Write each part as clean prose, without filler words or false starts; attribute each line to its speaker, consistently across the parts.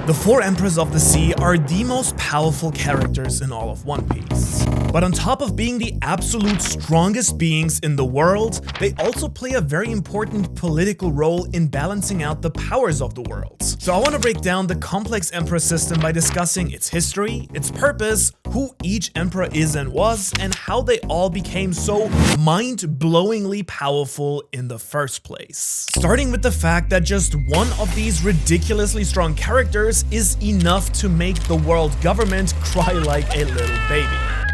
Speaker 1: The four Emperors of the Sea are the most powerful characters in all of One Piece. But on top of being the absolute strongest beings in the world, they also play a very important political role in balancing out the powers of the world. So I want to break down the complex Emperor system by discussing its history, its purpose, who each Emperor is and was, and how they all became so mind-blowingly powerful in the first place. Starting with the fact that just one of these ridiculously strong characters is enough to make the world government cry like a little baby.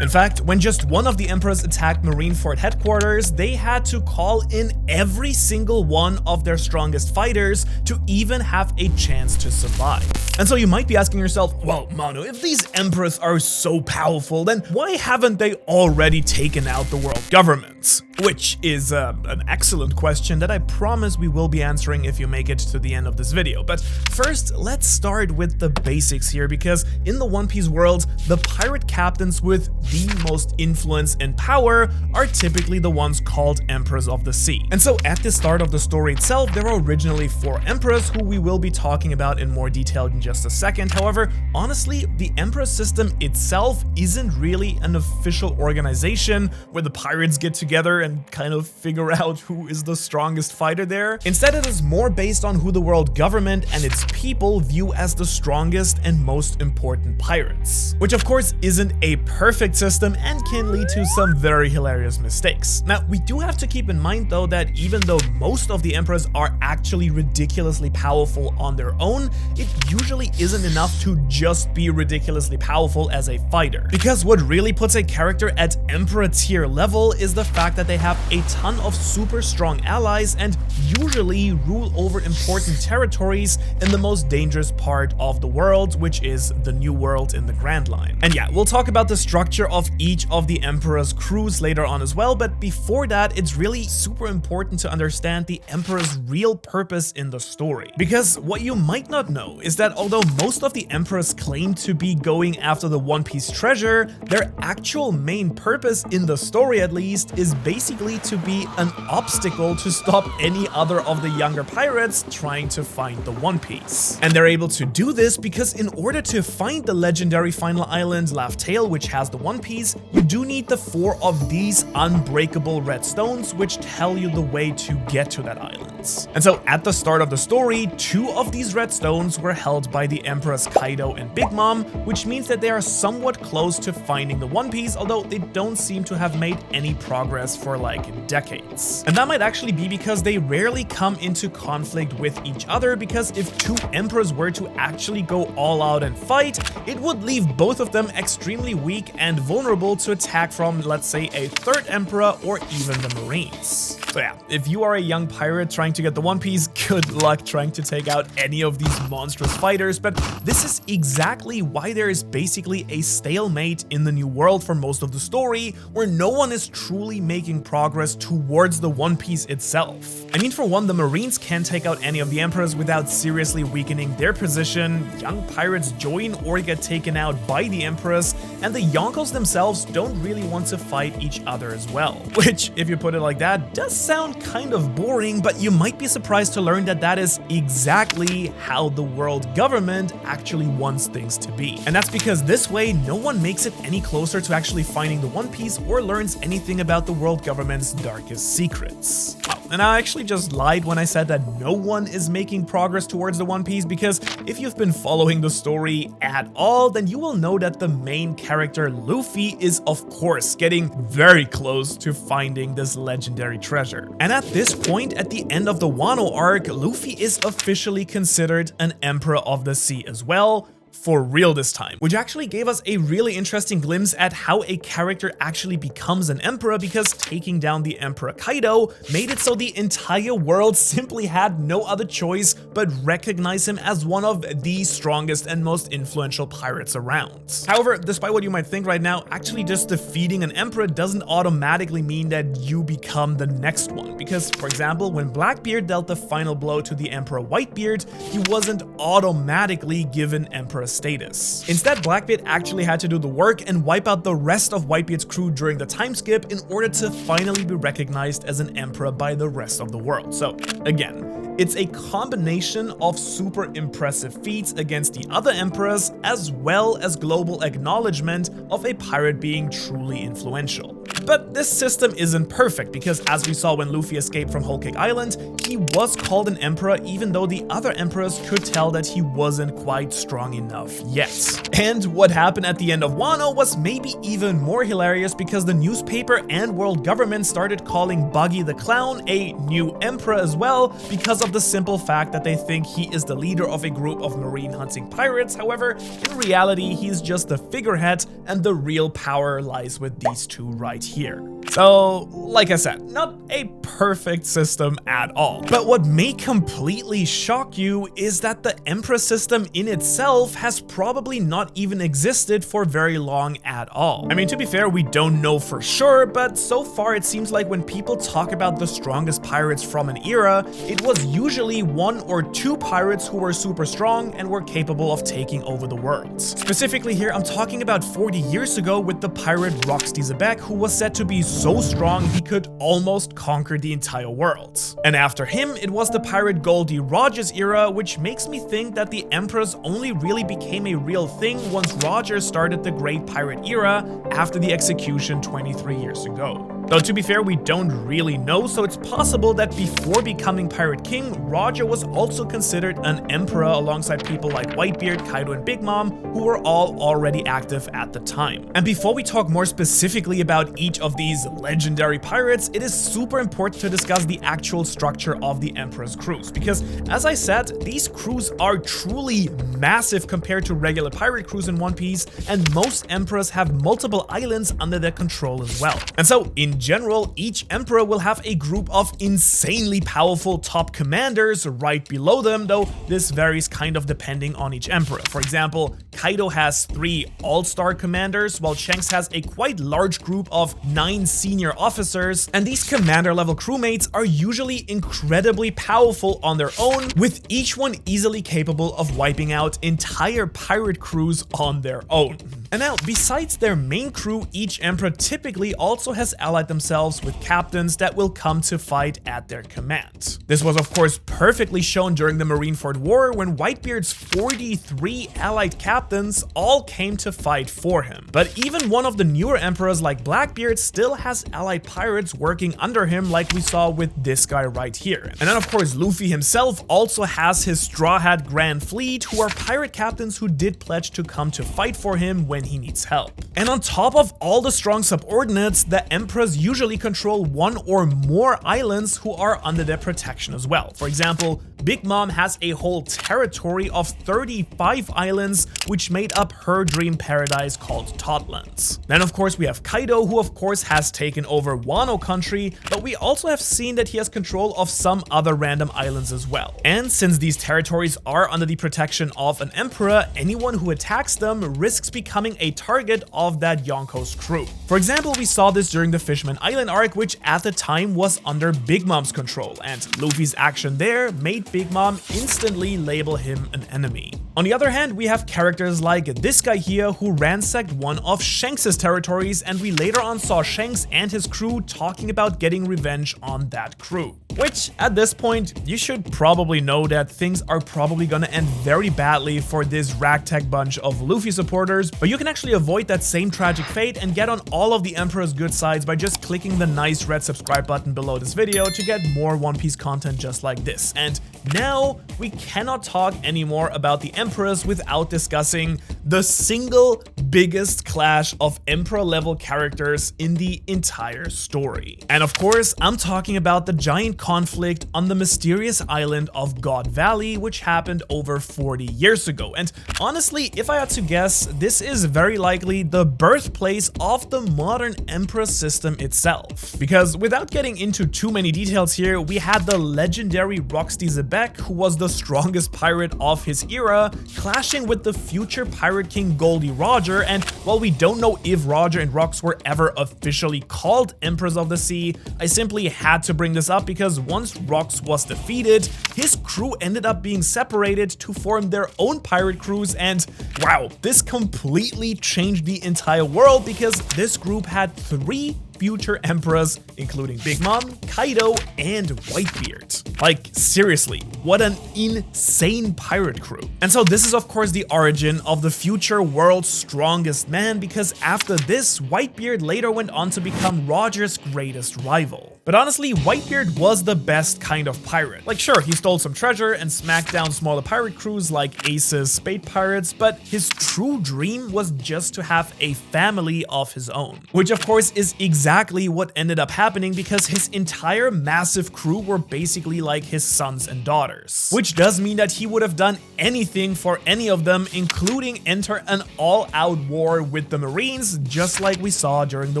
Speaker 1: In fact, when just one of the emperors attacked Marineford headquarters, they had to call in every single one of their strongest fighters to even have a chance to survive. And so you might be asking yourself, well, Manu, if these emperors are so powerful, then why haven't they already taken out the world government? Which is an excellent question that I promise we will be answering if you make it to the end of this video. But first, let's start with the basics here, because in the One Piece world, the pirate captains with the most influence and power are typically the ones called Emperors of the Sea. And so at the start of the story itself, there were originally 4 emperors who we will be talking about in more detail in just a second. However, honestly, the emperor system itself isn't really an official organization where the pirates get together and kind of figure out who is the strongest fighter there. Instead, it is more based on who the world government and its people view as the strongest and most important pirates. Which of course isn't a perfect system and can lead to some very hilarious mistakes. Now, we do have to keep in mind though that even though most of the emperors are actually ridiculously powerful on their own, it usually isn't enough to just be ridiculously powerful as a fighter. Because what really puts a character at emperor tier level is the fact that they have a ton of super strong allies and usually rule over important territories in the most dangerous part of the world, which is the New World in the Grand Line. And yeah, we'll talk about the structure of each of the Emperor's crews later on as well, but before that, it's really super important to understand the Emperor's real purpose in the story. Because what you might not know is that although most of the Emperors claim to be going after the One Piece treasure, their actual main purpose in the story at least is basically to be an obstacle to stop any other of the younger pirates trying to find the One Piece. And they're able to do this because in order to find the legendary final island Laugh Tale, which has the One Piece, you do need the 4 of these unbreakable red stones which tell you the way to get to that island. And so at the start of the story, 2 of these red stones were held by the Emperors Kaido and Big Mom, which means that they are somewhat close to finding the One Piece, although they don't seem to have made any progress for like decades. And that might actually be because they rarely come into conflict with each other, because if 2 emperors were to actually go all out and fight, it would leave both of them extremely weak and vulnerable to attack from, let's say, a 3rd emperor or even the Marines. So yeah, if you are a young pirate trying to get the One Piece, good luck trying to take out any of these monstrous fighters, but this is exactly why there is basically a stalemate in the New World for most of the story, where no one is truly making progress towards the One Piece itself. I mean, for one, the Marines can't take out any of the emperors without seriously weakening their position, young pirates join or get taken out by the emperors, and the Yonkos themselves don't really want to fight each other as well. Which, if you put it like that, does sound kind of boring, but you might be surprised to learn that that is exactly how the world government actually wants things to be. And that's because this way, no one makes it any closer to actually finding the One Piece or learns anything about the world government's darkest secrets. And I actually just lied when I said that no one is making progress towards the One Piece, because if you've been following the story at all, then you will know that the main character Luffy is of course getting very close to finding this legendary treasure. And at this point, at the end of the Wano arc, Luffy is officially considered an Emperor of the Sea as well, for real this time, which actually gave us a really interesting glimpse at how a character actually becomes an emperor, because taking down the Emperor Kaido made it so the entire world simply had no other choice but recognize him as one of the strongest and most influential pirates around. However, despite what you might think right now, actually just defeating an emperor doesn't automatically mean that you become the next one, because for example, when Blackbeard dealt the final blow to the Emperor Whitebeard, he wasn't automatically given Emperor emperor status. Instead, Blackbeard actually had to do the work and wipe out the rest of Whitebeard's crew during the time skip in order to finally be recognized as an emperor by the rest of the world. So again, it's a combination of super impressive feats against the other emperors, as well as global acknowledgement of a pirate being truly influential. But this system isn't perfect, because as we saw when Luffy escaped from Whole Cake Island, he was called an emperor even though the other emperors could tell that he wasn't quite strong enough yet. And what happened at the end of Wano was maybe even more hilarious, because the newspaper and world government started calling Buggy the Clown a new emperor as well, because of the simple fact that they think he is the leader of a group of marine hunting pirates. However, in reality, he's just the figurehead, and the real power lies with these two right here. So, like I said, not a perfect system at all. But what may completely shock you is that the Emperor system in itself has probably not even existed for very long at all. I mean, to be fair, we don't know for sure, but so far it seems like when people talk about the strongest pirates from an era, it was usually one or two pirates who were super strong and were capable of taking over the world. Specifically here, I'm talking about 40 years ago with the pirate 𝙻𝚎𝚐𝚐𝚗𝚍, who was said to be so strong he could almost conquer the entire world. And after him, it was the pirate Goldie Rogers era, which makes me think that the emperors only really became a real thing once Roger started the Great Pirate Era after the execution 23 years ago. Though to be fair, we don't really know, so it's possible that before becoming Pirate King, Roger was also considered an emperor alongside people like Whitebeard, Kaido, and Big Mom, who were all already active at the time. And before we talk more specifically about each of these legendary pirates, it is super important to discuss the actual structure of the Emperor's crews, because as I said, these crews are truly massive compared to regular pirate crews in One Piece, and most emperors have multiple islands under their control as well. And so, in general, each emperor will have a group of insanely powerful top commanders right below them, though this varies kind of depending on each emperor. For example, Kaido has 3 all-star commanders, while Shanks has a quite large group of 9 senior officers, and these commander level crewmates are usually incredibly powerful on their own, with each one easily capable of wiping out entire pirate crews on their own. And now, besides their main crew, each emperor typically also has allied themselves with captains that will come to fight at their command. This was of course perfectly shown during the Marineford War, when Whitebeard's 43 allied captains all came to fight for him. But even one of the newer emperors like Blackbeard still has allied pirates working under him, like we saw with this guy right here. And then of course Luffy himself also has his Straw Hat Grand Fleet, who are pirate captains who did pledge to come to fight for him when he needs help. And on top of all the strong subordinates, the emperors usually control one or more islands who are under their protection as well. For example, Big Mom has a whole territory of 35 islands, which made up her dream paradise called Totlands. Then of course we have Kaido, who of course has taken over Wano country, but we also have seen that he has control of some other random islands as well. And since these territories are under the protection of an emperor, anyone who attacks them risks becoming a target of that Yonko's crew. For example, we saw this during the Fishman Island arc, which at the time was under Big Mom's control, and Luffy's action there made Big Mom instantly label him an enemy. On the other hand, we have characters like this guy here, who ransacked one of Shanks' territories, and we later on saw Shanks and his crew talking about getting revenge on that crew. Which, at this point, you should probably know that things are probably gonna end very badly for this ragtag bunch of Luffy supporters, but you can actually avoid that same tragic fate and get on all of the Emperor's good sides by just clicking the nice red subscribe button below this video to get more One Piece content just like this. And now, we cannot talk anymore about the Emperors without discussing the single biggest clash of Emperor level characters in the entire story. And of course, I'm talking about the giant conflict on the mysterious island of God Valley, which happened over 40 years ago. And honestly, if I had to guess, this is very likely the birthplace of the modern Emperor system itself. Because without getting into too many details here, we had the legendary 𝙻𝚎𝚐𝚐𝚗𝚍, who was the strongest pirate of his era, clashing with the future pirate Pirate King Goldie Roger, and while we don't know if Roger and Rox were ever officially called Emperors of the Sea, I simply had to bring this up because once Rox was defeated, his crew ended up being separated to form their own pirate crews, and wow, this completely changed the entire world because this group had 3 future emperors, including Big Mom, Kaido, and Whitebeard. Like, seriously, what an insane pirate crew. And so this is of course the origin of the future world's strongest man, because after this, Whitebeard later went on to become Roger's greatest rival. But honestly, Whitebeard was the best kind of pirate. Like, sure, he stole some treasure and smacked down smaller pirate crews like Ace's Spade Pirates, but his true dream was just to have a family of his own. Which of course is exactly what ended up happening, because his entire massive crew were basically like his sons and daughters. Which does mean that he would have done anything for any of them, including enter an all-out war with the Marines, just like we saw during the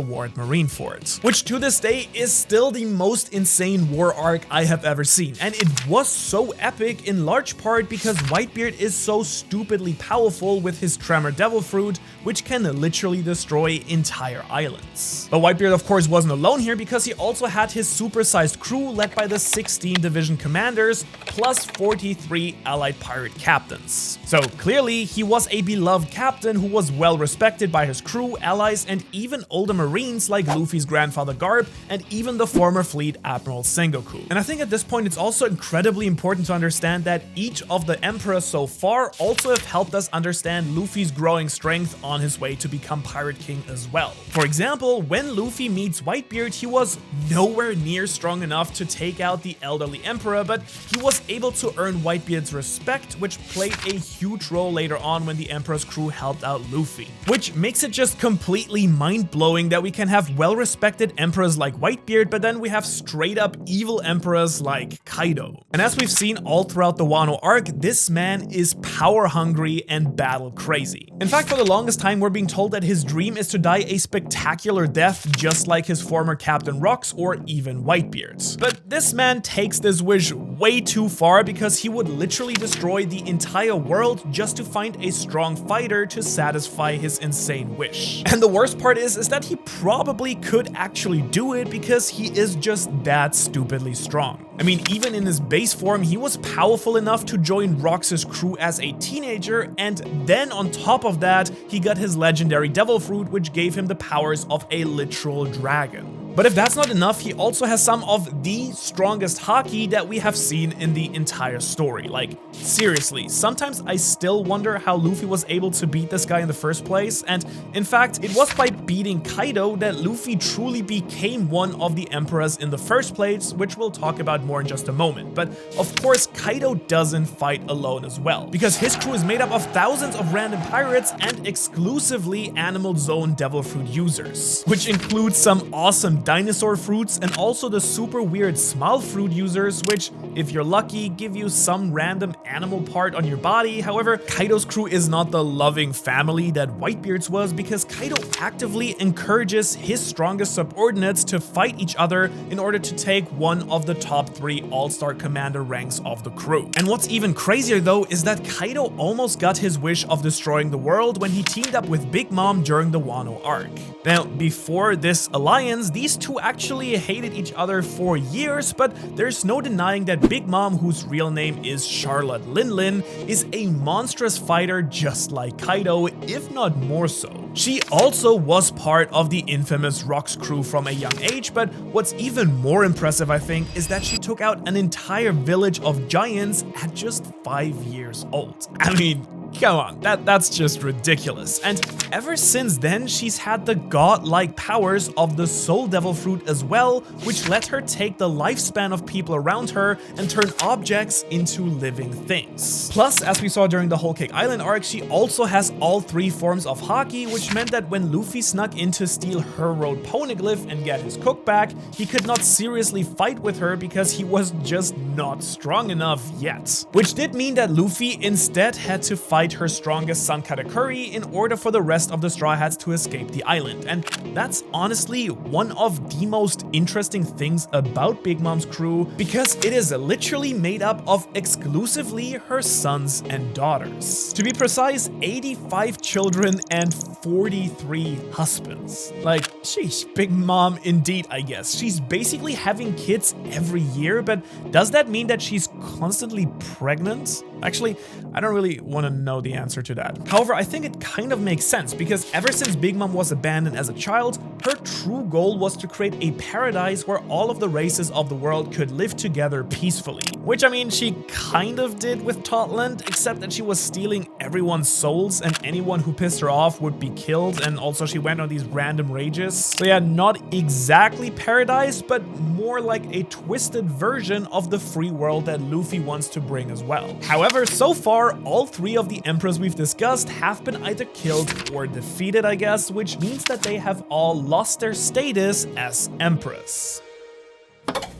Speaker 1: war at Marineford. Which to this day is still the most insane war arc I have ever seen, and it was so epic in large part because Whitebeard is so stupidly powerful with his Tremor Devil Fruit, which can literally destroy entire islands. But Whitebeard of course wasn't alone here, because he also had his supersized crew led by the 16 division commanders plus 43 allied pirate captains. So clearly he was a beloved captain who was well respected by his crew, allies, and even older Marines like Luffy's grandfather Garp and even the former fleet Admiral Sengoku. And I think at this point it's also incredibly important to understand that each of the emperors so far also have helped us understand Luffy's growing strength on his way to become Pirate King as well. For example, when Luffy meets Whitebeard, he was nowhere near strong enough to take out the elderly emperor, but he was able to earn Whitebeard's respect, which played a huge role later on when the emperor's crew helped out Luffy. Which makes it just completely mind-blowing that we can have well-respected emperors like Whitebeard, but then we have straight up evil emperors like Kaido. And as we've seen all throughout the Wano arc, this man is power hungry and battle crazy. In fact, for the longest time we're being told that his dream is to die a spectacular death just like his former Captain Rox or even Whitebeard. But this man takes this wish way too far, because he would literally destroy the entire world just to find a strong fighter to satisfy his insane wish. And the worst part is that he probably could actually do it, because he is just that stupidly strong. I mean, even in his base form, he was powerful enough to join Rox's crew as a teenager, and then on top of that, he got his legendary Devil Fruit, which gave him the powers of a literal dragon. But if that's not enough, he also has some of the strongest haki that we have seen in the entire story. Like, seriously, sometimes I still wonder how Luffy was able to beat this guy in the first place, and in fact, it was by beating Kaido that Luffy truly became one of the emperors in the first place, which we'll talk about more in just a moment. But of course, Kaido doesn't fight alone as well, because his crew is made up of thousands of random pirates and exclusively Animal Zone Devil Fruit users, which includes some awesome dinosaur fruits and also the super weird Smile Fruit users, which, if you're lucky, give you some random animal part on your body. However, Kaido's crew is not the loving family that Whitebeard's was, because Kaido actively encourages his strongest subordinates to fight each other in order to take one of the top 3 all-star commander ranks of the crew. And what's even crazier though is that Kaido almost got his wish of destroying the world when he teamed up with Big Mom during the Wano arc. Now, before this alliance, these two actually hated each other for years, but there's no denying that Big Mom, whose real name is Charlotte Linlin, is a monstrous fighter just like Kaido, if not more so. She also was part of the infamous Rox crew from a young age, but what's even more impressive, I think, is that she took out an entire village of giants at just 5 years old. I mean, come on, that's just ridiculous. And ever since then, she's had the godlike powers of the Soul Devil Fruit as well, which let her take the lifespan of people around her and turn objects into living things. Plus, as we saw during the Whole Cake Island arc, she also has all 3 forms of haki, which meant that when Luffy snuck in to steal her road poneglyph and get his cook back, he could not seriously fight with her because he was just not strong enough yet. Which did mean that Luffy instead had to fight fight her strongest son Katakuri in order for the rest of the Straw Hats to escape the island. And that's honestly one of the most interesting things about Big Mom's crew, because it is literally made up of exclusively her sons and daughters. To be precise, 85 children and 43 husbands. Like, sheesh, Big Mom indeed, I guess. She's basically having kids every year, but does that mean that she's constantly pregnant? Actually, I don't really want to know the answer to that. However, I think it kind of makes sense, because ever since Big Mom was abandoned as a child, her true goal was to create a paradise where all of the races of the world could live together peacefully. Which, I mean, she kind of did with Totland, except that she was stealing everyone's souls and anyone who pissed her off would be killed, and also she went on these random rages. So yeah, not exactly paradise, but more like a twisted version of the free world that Luffy wants to bring as well. However, so far, all three of the emperors we've discussed have been either killed or defeated, I guess, which means that they have all lost their status as empress.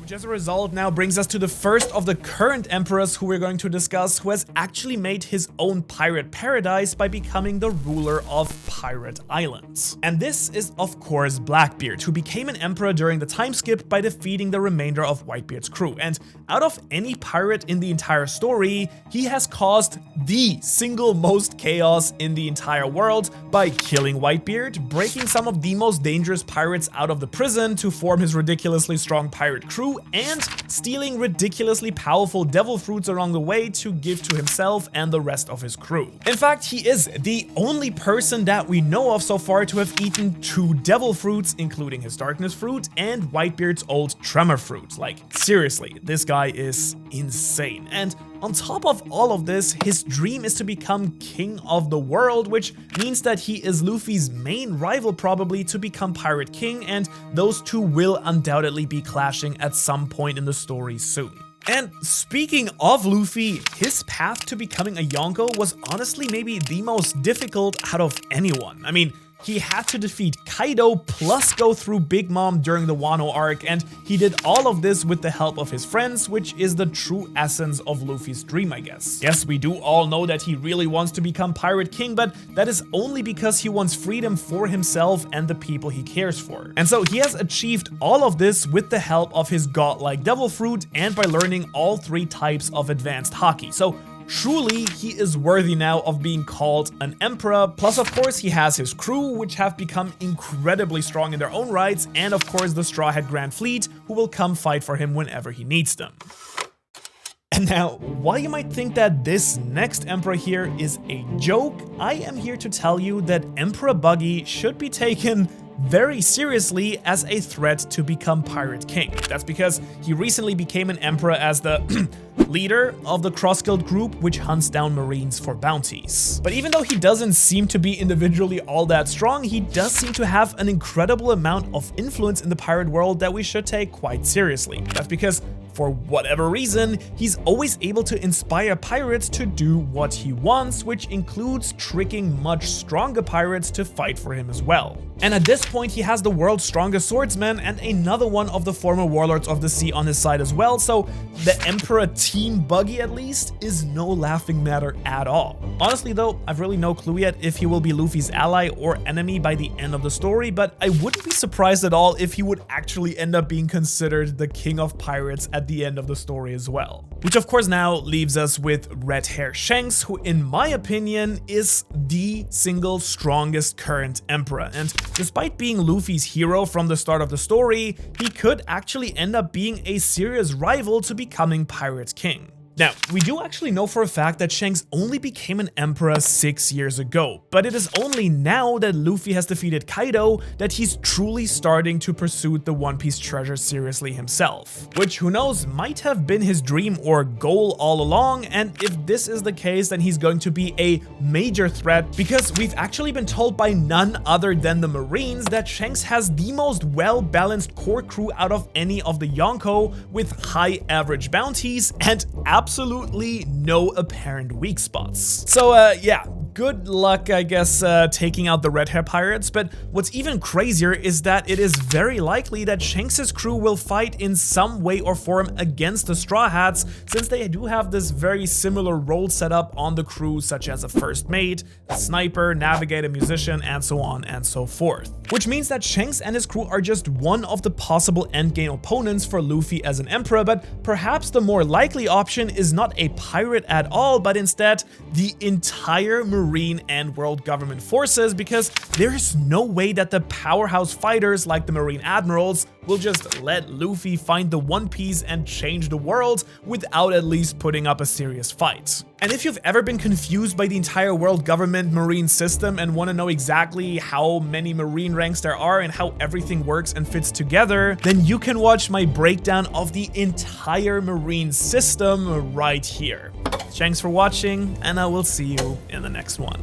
Speaker 1: Which as a result now brings us to the first of the current emperors who we're going to discuss, who has actually made his own pirate paradise by becoming the ruler of Pirate Islands. And this is of course Blackbeard, who became an emperor during the time skip by defeating the remainder of Whitebeard's crew. And out of any pirate in the entire story, he has caused the single most chaos in the entire world by killing Whitebeard, breaking some of the most dangerous pirates out of the prison to form his ridiculously strong pirate crew, and stealing ridiculously powerful devil fruits along the way to give to himself and the rest of his crew. In fact, he is the only person that we know of so far to have eaten 2 devil fruits, including his darkness fruit and Whitebeard's old tremor fruit. Like, seriously, this guy is insane. And on top of all of this, his dream is to become king of the world, which means that he is Luffy's main rival probably to become Pirate King, and those two will undoubtedly be clashing at some point in the story soon. And speaking of Luffy, his path to becoming a Yonko was honestly maybe the most difficult out of anyone. I mean, he had to defeat Kaido plus go through Big Mom during the Wano arc, and he did all of this with the help of his friends, which is the true essence of Luffy's dream, I guess. Yes, we do all know that he really wants to become Pirate King, but that is only because he wants freedom for himself and the people he cares for. And so he has achieved all of this with the help of his godlike devil fruit and by learning all 3 types of advanced haki. So truly, he is worthy now of being called an emperor. Plus, of course, he has his crew, which have become incredibly strong in their own rights, and of course the Straw Hat Grand Fleet, who will come fight for him whenever he needs them. And now, while you might think that this next emperor here is a joke, I am here to tell you that Emperor Buggy should be taken very seriously as a threat to become Pirate King. That's because he recently became an emperor as the leader of the Cross Guild group, which hunts down Marines for bounties. But even though he doesn't seem to be individually all that strong, he does seem to have an incredible amount of influence in the pirate world that we should take quite seriously. That's because for whatever reason, he's always able to inspire pirates to do what he wants, which includes tricking much stronger pirates to fight for him as well. And at this point, he has the world's strongest swordsman and another one of the former warlords of the sea on his side as well, so the Emperor Team Buggy at least is no laughing matter at all. Honestly though, I've really no clue yet if he will be Luffy's ally or enemy by the end of the story, but I wouldn't be surprised at all if he would actually end up being considered the king of pirates at the end of the story as well. Which of course now leaves us with Red Hair Shanks, who in my opinion is the single strongest current emperor. And despite being Luffy's hero from the start of the story, he could actually end up being a serious rival to becoming Pirate King. Now, we do actually know for a fact that Shanks only became an emperor 6 years ago, but it is only now that Luffy has defeated Kaido that he's truly starting to pursue the One Piece treasure seriously himself. Which, who knows, might have been his dream or goal all along, and if this is the case, then he's going to be a major threat, because we've actually been told by none other than the Marines that Shanks has the most well-balanced core crew out of any of the Yonko, with high average bounties and absolutely no apparent weak spots. So yeah, good luck, I guess, taking out the red hair pirates, but what's even crazier is that it is very likely that Shanks' crew will fight in some way or form against the Straw Hats, since they do have this very similar role set up on the crew, such as a first mate, a sniper, navigator, musician, and so on and so forth. Which means that Shanks and his crew are just one of the possible endgame opponents for Luffy as an emperor, but perhaps the more likely option is not a pirate at all, but instead the entire marine and world government forces, because there is no way that the powerhouse fighters like the marine admirals will just let Luffy find the One Piece and change the world without at least putting up a serious fight. And if you've ever been confused by the entire world government marine system and want to know exactly how many marine ranks there are and how everything works and fits together, then you can watch my breakdown of the entire marine system right here. Thanks for watching, and I will see you in the next one.